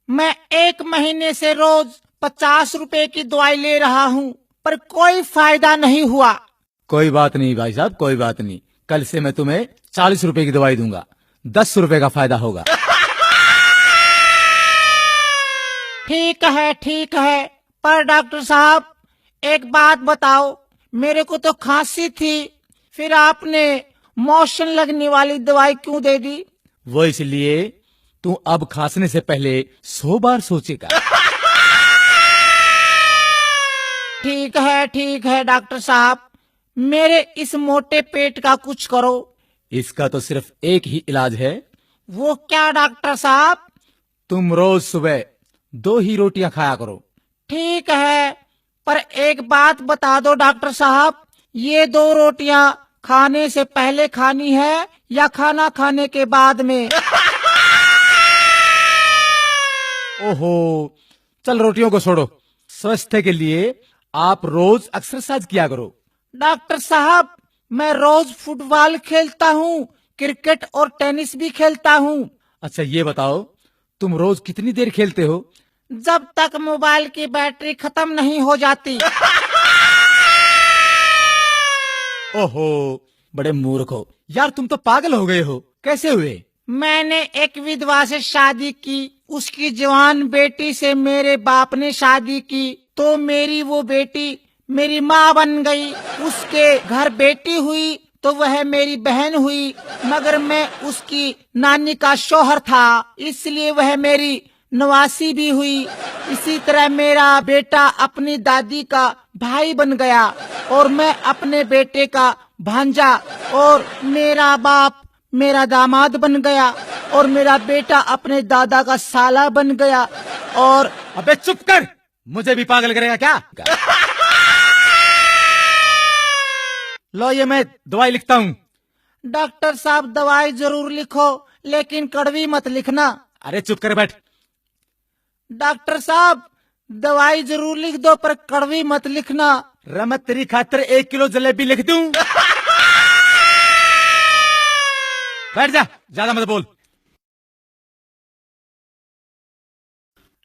मैं 1 महीने से रोज 50 रुपए की दवाई ले रहा हूँ, पर कोई फायदा नहीं हुआ। कोई बात नहीं भाई साहब, कोई बात नहीं। कल से मैं तुम्हें 40 रुपए की दवाई दूंगा, 10 रुपए का फायदा होगा। ठीक है, पर डॉक्टर साहब एक बात बताओ, मेरे को तो खांसी थी, फिर आपने मोशन लगने वाली दवाई क्यों दे दी? वो इसलिए तू अब खांसने से पहले 100 बार सोचेगा। ठीक है डॉक्टर साहब, मेरे इस मोटे पेट का कुछ करो। इसका तो सिर्फ एक ही इलाज है। वो क्या डॉक्टर साहब? तुम रोज सुबह 2 ही रोटियां खाया करो। ठीक है, पर एक बात बता दो डॉक्टर साहब, ये 2 रोटियां खाने से पहले खानी है या खाना खाने के बाद में? ओहो, चल रोटियों को छोड़ो। स्वास्थ्य के लिए आप रोज एक्सरसाइज किया करो। डॉक्टर साहब, मैं रोज फुटबॉल खेलता हूँ, क्रिकेट और टेनिस भी खेलता हूँ। अच्छा ये बताओ, तुम रोज कितनी देर खेलते हो? जब तक मोबाइल की बैटरी खत्म नहीं हो जाती। ओहो, बड़े मूर्ख हो यार, तुम तो पागल हो गए हो। कैसे हुए? मैंने एक विधवा से शादी की, उसकी जवान बेटी से मेरे बाप ने शादी की, तो मेरी वो बेटी मेरी माँ बन गई। उसके घर बेटी हुई तो वह मेरी बहन हुई, मगर मैं उसकी नानी का शौहर था, इसलिए वह मेरी नवासी भी हुई। इसी तरह मेरा बेटा अपनी दादी का भाई बन गया, और मैं अपने बेटे का भांजा, और मेरा बाप मेरा दामाद बन गया, और मेरा बेटा अपने दादा का साला बन गया। और अबे चुप कर, मुझे भी पागल करेगा क्या? लो ये मैं दवाई लिखता हूँ। डॉक्टर साहब दवाई जरूर लिखो, लेकिन कड़वी मत लिखना। अरे चुप कर बैठ। डॉक्टर साहब दवाई जरूर लिख दो, पर कड़वी मत लिखना। मैं तेरी खातिर 1 किलो जलेबी लिख दूं। बैठ जा, ज्यादा मत बोल।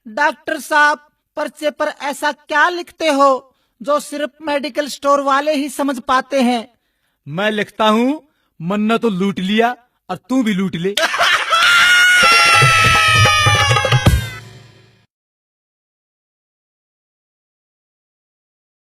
डॉक्टर साहब पर्चे पर ऐसा क्या लिखते हो जो सिर्फ मेडिकल स्टोर वाले ही समझ पाते हैं? मैं लिखता हूँ, मन्ना तो लूट लिया और तू भी लूट ले।